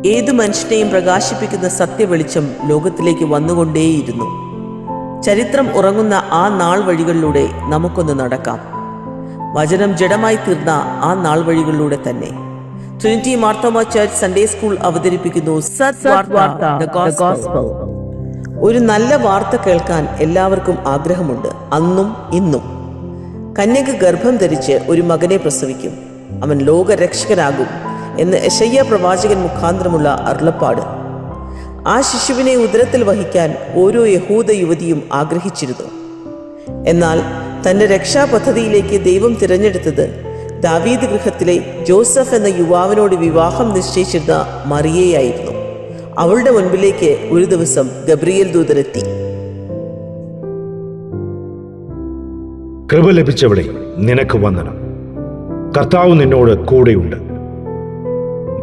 ഏതു മനുഷ്യനെയും പ്രകാശിപ്പിക്കുന്ന സത്യവെളിച്ചം ലോകത്തിലേക്ക് വന്നുകൊണ്ടേയിരുന്നു. ചരിത്രം ഉറങ്ങുന്ന ആ നാൾ വഴികളിലൂടെ നമുക്കൊന്ന് നടക്കാം. വചനം ജഡമായി തീർന്ന ആ നാൾ വഴികളിലൂടെ തന്നെ. Trinity Marthoma church Sunday school അവതരിപ്പിക്കുന്നു സദ്വാർത്ത, ദ ഗോസ്പൽ. ഒരു നല്ല വാർത്ത കേൾക്കാൻ എല്ലാവർക്കും ആഗ്രഹമുണ്ട്. അന്നും ഇന്നും കന്യക ഗർഭം ധരിച്ച് ഒരു മകനെ പ്രസവിക്കും, അവൻ ലോകരക്ഷകനാകും എന്ന് യെശയ്യാ പ്രവാചകൻ മുഖാന്തരമുള്ള അരുളപ്പാട്. ആ ശിശുവിനെ ഉദരത്തിൽ വഹിക്കാൻ ഓരോ യഹൂദ യുവതിയും ആഗ്രഹിച്ചിരുന്നു. എന്നാൽ തൻ്റെ രക്ഷാപദ്ധതിയിലേക്ക് ദൈവം തിരഞ്ഞെടുത്തത് ദാവീദ് ഗൃഹത്തിലെ ജോസഫ് എന്ന യുവാവിനോട് വിവാഹം നിശ്ചയിച്ചിരുന്ന മറിയയായിരുന്നു. അവളുടെ മുൻപിലേക്ക് ഒരു ദിവസം ഗബ്രിയേൽ ദൂതനെത്തി. കൃപ ലഭിച്ചവളെ, നിനക്ക് വന്ദനം, കർത്താവ് നിന്നോട് കൂടെയുണ്ട്.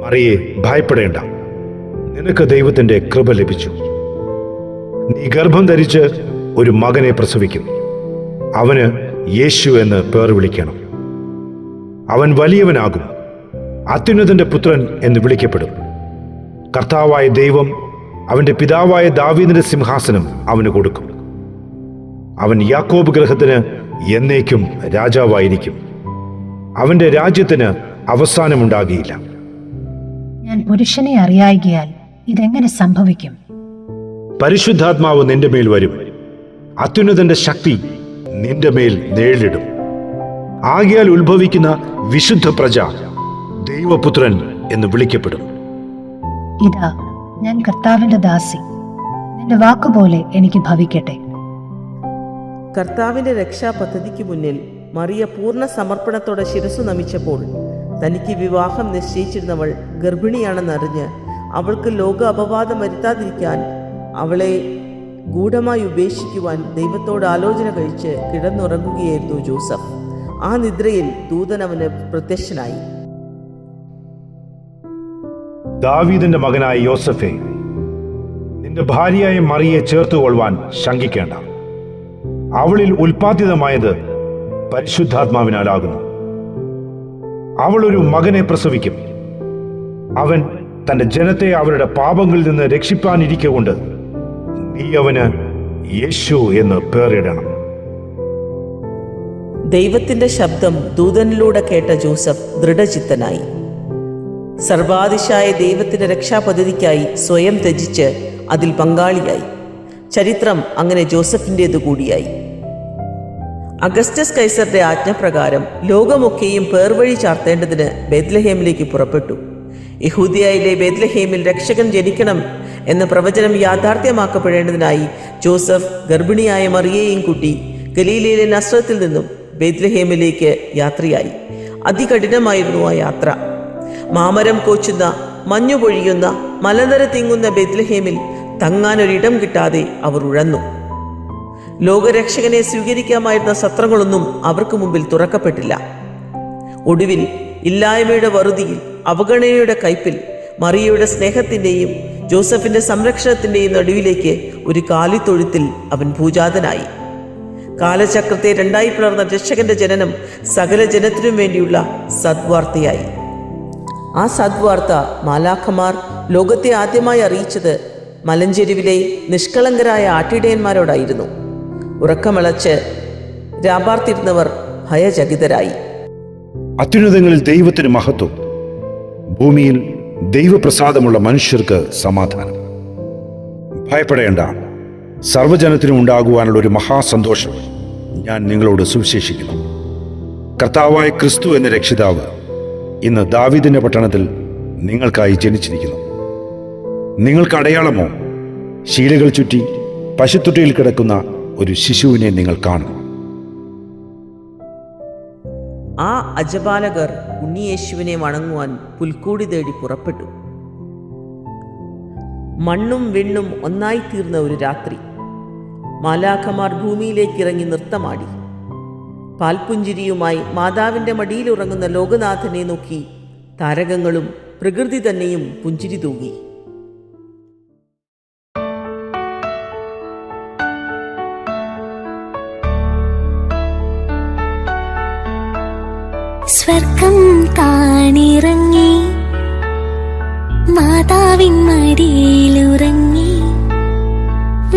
മറിയേ, ഭയപ്പെടേണ്ട, നിനക്ക് ദൈവത്തിന്റെ കൃപ ലഭിച്ചു. നീ ഗർഭം ധരിച്ച് ഒരു മകനെ പ്രസവിക്കും, അവന് യേശു എന്ന് പേർ വിളിക്കണം. അവൻ വലിയവനാകും, അത്യുന്നതന്റെ പുത്രൻ എന്ന് വിളിക്കപ്പെടും. കർത്താവായ ദൈവം അവന്റെ പിതാവായ ദാവീദിന്റെ സിംഹാസനം അവന് കൊടുക്കും. അവൻ യാക്കോബ് ഗൃഹത്തിന് എന്നേക്കും രാജാവായിരിക്കും. അവന്റെ രാജ്യത്തിന് അവസാനമുണ്ടാകുകയില്ല. ഞാൻ പുരുഷനെ അറിയായികയാൽ ഇതെങ്ങനെ സംഭവിക്കും? പരിശുദ്ധാത്മാവ് നിന്റെ മേൽ വരും, അത്യുന്നതന്റെ ശക്തി നിന്റെ മേൽ നേരിടും. ആകയാൽ ഉത്ഭവിക്കുന്ന വിശുദ്ധ പ്രജ ദൈവപുത്രൻ എന്ന് വിളിക്കപ്പെടും. ഇതാ, ഞാൻ കർത്താവിന്റെ ദാസി, നിന്റെ വാക്കുപോലെ എനിക്ക് ഭവിക്കട്ടെ. കർത്താവിന്റെ രക്ഷാപദ്ധതിക്ക് മുന്നിൽ മറിയ പൂർണ്ണ സമർപ്പണത്തോടെ ശിരസ്സു നമിച്ചപ്പോൾ തനിക്ക് വിവാഹം നിശ്ചയിച്ചിരുന്നവൾ ഗർഭിണിയാണെന്നറിഞ്ഞ് അവൾക്ക് ലോക അപവാദം വരുത്താതിരിക്കാൻ അവളെ ഗൂഢമായി ഉപേക്ഷിക്കുവാൻ ദൈവത്തോട് ആലോചന കഴിച്ച് കിടന്നുറങ്ങുകയായിരുന്നു ജോസഫ്. ആ നിദ്രയിൽ ദൂതൻ അവന് പ്രത്യക്ഷനായി. ദാവീദിന്റെ മകനായ യോസഫേ, നിന്റെ ഭാര്യയായ മറിയെ ചേർത്തുകൊള്ളുവാൻ ശങ്കിക്കേണ്ട. അവളിൽ ഉൽപ്പാദിതമായത് പരിശുദ്ധാത്മാവിനാലാകുന്നു. അവൾ ഒരു മകനെ പ്രസവിക്കും. അവൻ തന്റെ ജനത്തെ അവരുടെ പാപങ്ങളിൽ നിന്ന് രക്ഷിപ്പാനിരിക്കൊണ്ട് നീ അവന് യേശു എന്ന് പേരിടണം. ദൈവത്തിന്റെ ശബ്ദം ദൂതനിലൂടെ കേട്ട ജോസഫ് ദൃഢചിത്തനായി. സർവാധിശായ ദൈവത്തിന്റെ രക്ഷാപദ്ധതിക്കായി സ്വയം ത്യജിച്ച് അതിൽ പങ്കാളിയായി. ചരിത്രം അങ്ങനെ ജോസഫിൻ്റേതു കൂടിയായി. അഗസ്റ്റസ് കൈസറുടെ ആജ്ഞപ്രകാരം ലോകമൊക്കെയും പേർവഴി ചാർത്തേണ്ടതിന് ബേത്ലഹേമിലേക്ക് പുറപ്പെട്ടു. യഹൂദിയയിലെ ബേത്ലഹേമിൽ രക്ഷകൻ ജനിക്കണം എന്ന പ്രവചനം യാഥാർത്ഥ്യമാക്കപ്പെടേണ്ടതിനായി ജോസഫ് ഗർഭിണിയായ മറിയയെയും കൂട്ടി ഗലീലയിലെ നസ്രത്തിൽ നിന്നും ബേത്ലഹേമിലേക്ക് യാത്രയായി. അതികഠിനമായിരുന്നു ആ യാത്ര. മാമരം കോച്ചുന്ന, മഞ്ഞു പൊഴിയുന്ന, മലനിര തിങ്ങുന്ന ബേത്ലഹേമിൽ തങ്ങാനൊരിടം കിട്ടാതെ അവർ ഉഴന്നു. ലോകരക്ഷകനെ സ്വീകരിക്കാമായിരുന്ന സത്രങ്ങളൊന്നും അവർക്ക് മുമ്പിൽ തുറക്കപ്പെട്ടില്ല. ഒടുവിൽ ഇല്ലായ്മയുടെ വറുതിയിൽ, അവഗണനയുടെ കയ്പിൽ, മറിയയുടെ സ്നേഹത്തിൻ്റെയും ജോസഫിന്റെ സംരക്ഷണത്തിൻ്റെയും നടുവിലേക്ക് ഒരു കാലിത്തൊഴുത്തിൽ അവൻ ഭൂജാതനായി. കാലചക്രത്തെ രണ്ടായി പിളർന്ന രക്ഷകന്റെ ജനനം സകല ജനത്തിനും വേണ്ടിയുള്ള സദ്വാർത്തയായി. ആ സദ്വാർത്ത മാലാഖമാർ ലോകത്തെ ആദ്യമായി അറിയിച്ചത് മലഞ്ചെരുവിലെ നിഷ്കളങ്കരായ ആട്ടിടയന്മാരോടായിരുന്നു. ഉറക്കമിളച്ച് രാപാർത്തിരുന്നവർ ഭയചകിതരായി. അത്യുന്നതങ്ങളിൽ ദൈവത്തിന് മഹത്വം, ഭൂമിയിൽ ദൈവപ്രസാദമുള്ള മനുഷ്യർക്ക് സമാധാനം. ഭയപ്പെടേണ്ട, സർവ്വജനത്തിനും ഉണ്ടാകുവാനുള്ള ഒരു മഹാസന്തോഷം ഞാൻ നിങ്ങളോട് സുവിശേഷിക്കുന്നു. കർത്താവായ ക്രിസ്തു എന്ന രക്ഷിതാവ് ഇന്ന് ദാവീദിന്റെ പട്ടണത്തിൽ നിങ്ങൾക്കായി ജനിച്ചിരിക്കുന്നു. നിങ്ങൾക്ക് അടയാളമോ? ശീലകൾ ചുറ്റി പശുത്തൊട്ടിയിൽ കിടക്കുന്ന ഒരു ശിശുവിനെ നിങ്ങൾ കാണും. ആ അജപാലകർ ഉണ്ണിയേശുവിനെ വണങ്ങുവാൻ പുൽക്കൂടി തേടി പുറപ്പെട്ടു. മണ്ണും വെണ്ണും ഒന്നായിത്തീർന്ന ഒരു രാത്രി. മാലാഖമാർ ഭൂമിയിലേക്ക് ഇറങ്ങി നൃത്തമാടി. പാൽപുഞ്ചിരിയുമായി മാതാവിന്റെ മടിയിലുറങ്ങുന്ന ലോകനാഥനെ നോക്കി താരകങ്ങളും പ്രകൃതി തന്നെയും പുഞ്ചിരി തൂകി. സ്വർഗം താണിറങ്ങി മാതാവിൻ മടിയിലുറങ്ങി.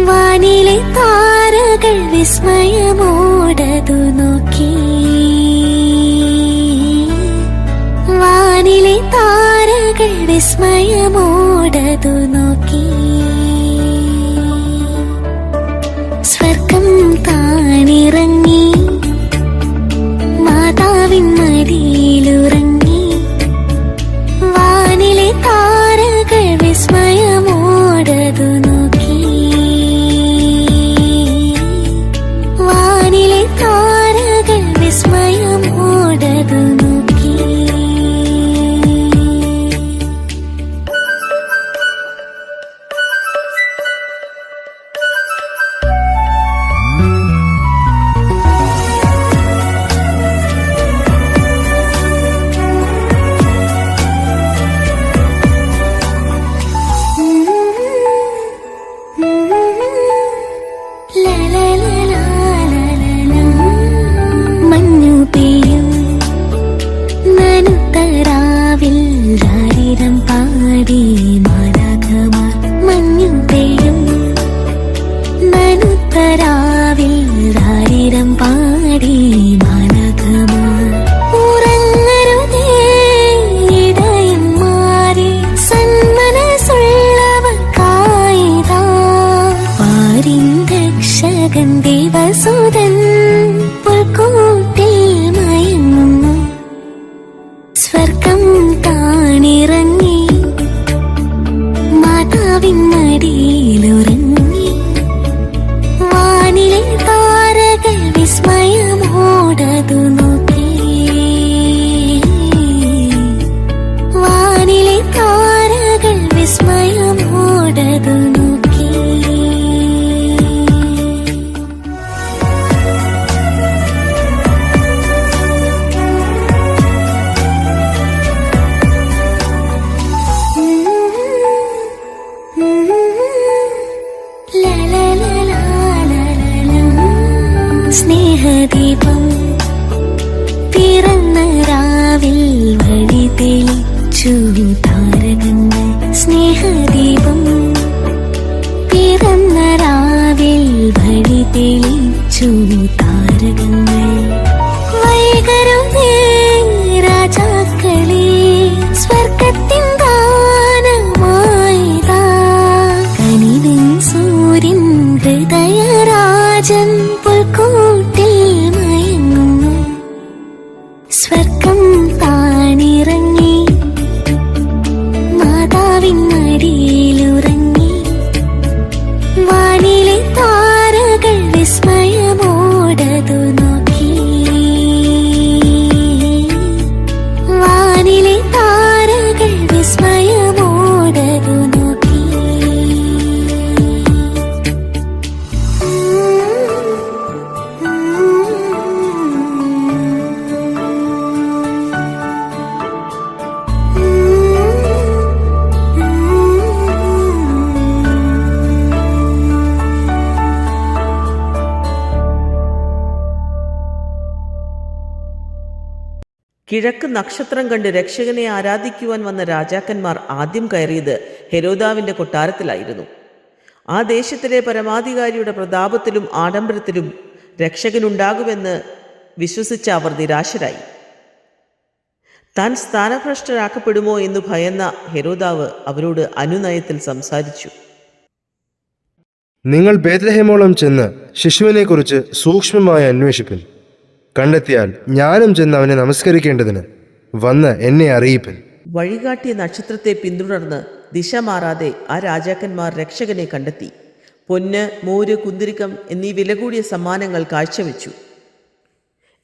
വാനിലെ താരകൾ വിസ്മയമോടതു നോക്കി. വാനിലെ താരകൾ വിസ്മയമോടതു നോക്കി. സ്വർഗം താണിറങ്ങി. മാതാവിൻ മടിയിലുറങ്ങി. വാനിലെ താരകൾ വിസ്മയമോടതു നോക്കി. വാനിലെ താരകൾ വിസ്മയമോടതു നോക്കി. മഞ്ഞു പെയ്യും നനുത്തരാവിൽ രാരിരം പാടി മാലാഖമാർ. മഞ്ഞു പെയ്യും നനുത്തരാവിൽ രാരിരം പാടി മാലാഖമാർ. ഉറങ്ങരുതേ ഇടയന്മാരെ, സന്മനസ്സുള്ളവർക്കായിതാ പാരിൻ രക്ഷകൻ ദേവസുതൻ പുൽക്കൂട്ടിൽ മയങ്ങുന്നു. സ്വർഗം താണിറങ്ങി. മാതാവിൻ മടിയിലുറങ്ങി. വാനിലെ താരകൾ വിസ്മയമോടതു നോക്കി. വാനിലെ താരകൾ വിസ്മയമോടതു നോക്കി. സ്നേഹദീപം പിറന്ന രാവിൽ വഴി തെളിച്ചു താരകങ്ങൾ. സ്നേഹദീപം പിറന്ന രാവിൽ വഴി തെളിച്ചു താരകങ്ങൾ. വൈകരുതേ രാജാക്കളെ, സ്വർഗത്തിൻ ദാനമായിതാ കനിവിൻ സൂര്യൻ ഹൃദയരാജൻ പുൽക്കൂട്ടിൽ മയങ്ങുന്നു. സ്വർഗം താണിറങ്ങി. മാതാവിൻ മടിയിലുറങ്ങി. വാനിലെ താരകൾ വിസ്മയമോടതു നോക്കി. വാനിലെ താരകൾ വിസ്മയമോടതു നോക്കി. കിഴക്ക് നക്ഷത്രം കണ്ട് രക്ഷകനെ ആരാധിക്കുവാൻ വന്ന രാജാക്കന്മാർ ആദ്യം കയറിയത് ഹെരോദാവിൻ്റെ കൊട്ടാരത്തിലായിരുന്നു. ആ ദേശത്തിലെ പരമാധികാരിയുടെ പ്രതാപത്തിലും ആഡംബരത്തിലും രക്ഷകനുണ്ടാകുമെന്ന് വിശ്വസിച്ച അവർ നിരാശരായി. താൻ സ്ഥാനഭ്രഷ്ടരാക്കപ്പെടുമോ എന്ന് ഭയന്ന ഹെരോദാവ് അവരോട് അനുനയത്തിൽ സംസാരിച്ചു. നിങ്ങൾ ബേത്ലഹേമോളം ചെന്ന് ശിശുവിനെക്കുറിച്ച് സൂക്ഷ്മമായി അന്വേഷിപ്പിൻ. കണ്ടെത്തിയാൽ ഞാനും ചെന്ന് അവനെ നമസ്കരിക്കേണ്ടതിന് വന്ന് എന്നെ അറിയിപ്പിൻ. വഴികാട്ടിയ നക്ഷത്രത്തെ പിന്തുടർന്ന് ദിശ മാറാതെ ആ രാജാക്കന്മാർ രക്ഷകനെ കണ്ടെത്തി. പൊന്ന്, മൂര്, കുന്തിരിക്കം എന്നീ വില കൂടിയ സമ്മാനങ്ങൾ കാഴ്ചവെച്ചു.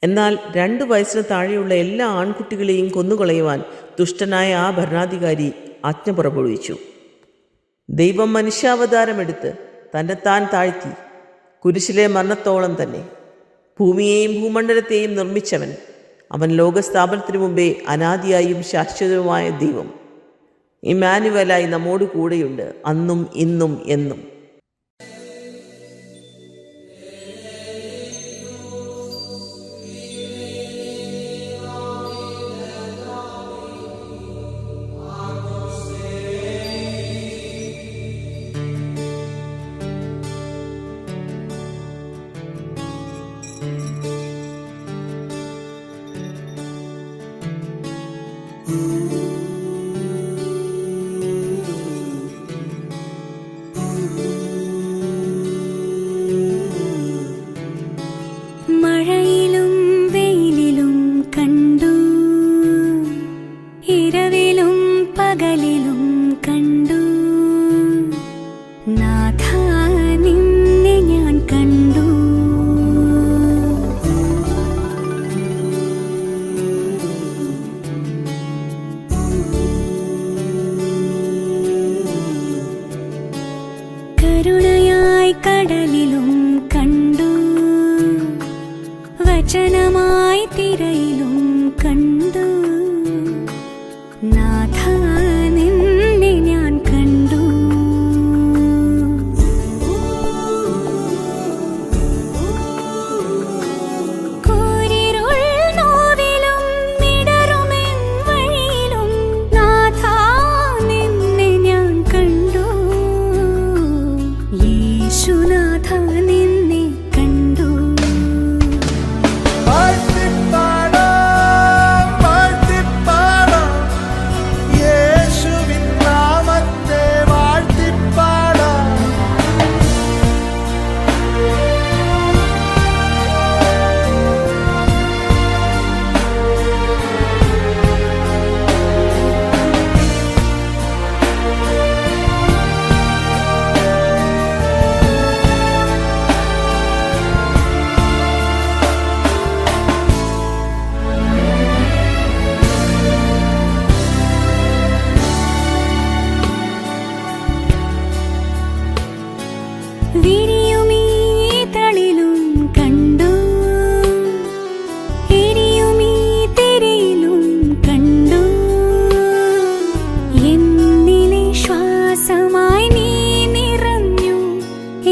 എന്നാൽ 2 വയസ്സിന് താഴെയുള്ള എല്ലാ ആൺകുട്ടികളെയും കൊന്നുകളയുവാൻ ദുഷ്ടനായ ആ ഭരണാധികാരി ആജ്ഞ പുറപ്പെടുവിച്ചു. ദൈവം മനുഷ്യാവതാരമെടുത്ത് തന്നെത്താൻ താഴ്ത്തി, കുരിശിലെ മരണത്തോളം തന്നെ. ഭൂമിയെയും ഭൂമണ്ഡലത്തെയും നിർമ്മിച്ചവൻ, അവൻ ലോകസ്ഥാപനത്തിനു മുമ്പേ അനാദിയായും ശാശ്വതവുമായ ദൈവം. ഇമ്മാനുവലായി നമ്മോട് കൂടെയുണ്ട്, അന്നും ഇന്നും എന്നും. പകലിലും കണ്ടു നാഥ നിന്നെ ഞാൻ കണ്ടു. കരുണയായി കടലിലും കണ്ടു, വചനമായി തിരയിലും കണ്ടു നാഥ നിന്നെ ഞാൻ കണ്ടു. കൂരിരുൾ നോവിലും മിടറുമെൻ വഴിയിലും നാഥ നിന്നെ ഞാൻ കണ്ടു. യേശുനാഥ നിന്നെ കണ്ടു. വിരിയുമീ തളിലും കണ്ടു, എരിയുമീ തിരയിലും കണ്ടു. എന്നിലെ ശ്വാസമായി നീ നിറഞ്ഞു,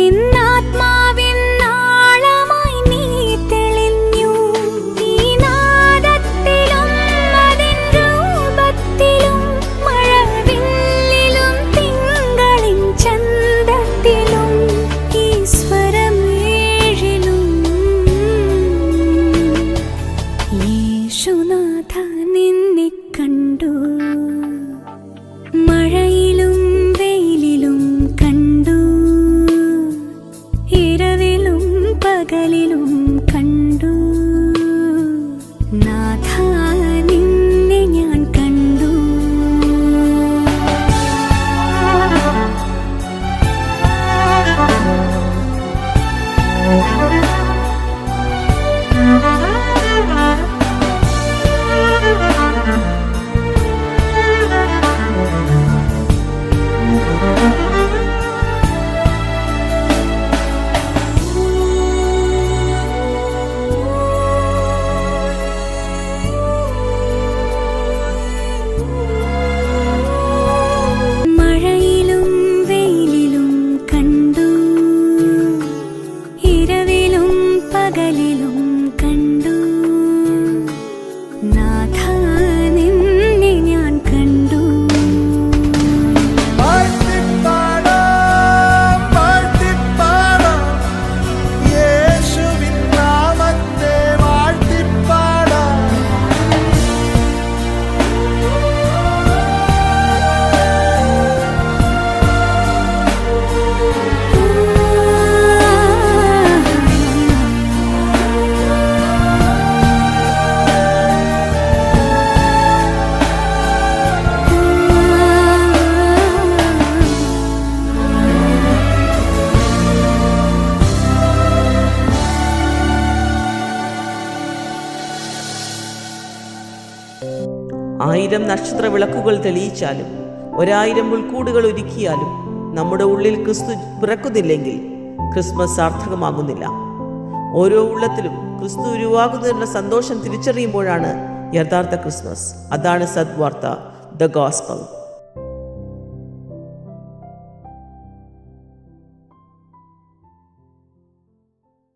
എന്നാത്മാവിൻ നാളമായി നീ തെളിഞ്ഞു. ഈ നാദത്തിലും അതിൻ രൂപത്തിലും മഴവില്ലിലും തിങ്കളിൻ ചന്തത്തിലും ഈശ്വരം ഏഴിലും യേശുനാഥ നിന്നെ കണ്ടു. മഴയിലും വെയിലിലും കണ്ടു, ഇരവിലും പകലിലും കണ്ടു നാഥ നിന്നെ ഞാൻ കണ്ടു. മഴയിലും വെയിലിലും കണ്ടു, ഇരവിലും പകലിലും കണ്ടു നാഥ നിന്നെ ഞാൻ കണ്ടു. ആയിരം നക്ഷത്ര വിളക്കുകൾ തെളിയിച്ചാലും 1000 പുൽക്കൂടുകൾ ഒരുക്കിയാലും നമ്മുടെ ഉള്ളിൽ ക്രിസ്തു പിറക്കുന്നില്ലെങ്കിൽ ക്രിസ്മസ് സാർത്ഥകമാകുന്നില്ല. ഓരോ ഉള്ളത്തിലും ക്രിസ്തു ഉരുവാകുന്നതിനുള്ള സന്തോഷം തിരിച്ചറിയുമ്പോഴാണ് യഥാർത്ഥ ക്രിസ്മസ്. അതാണ് സദ്വാർത്ത, ദ ഗോസ്പൽ.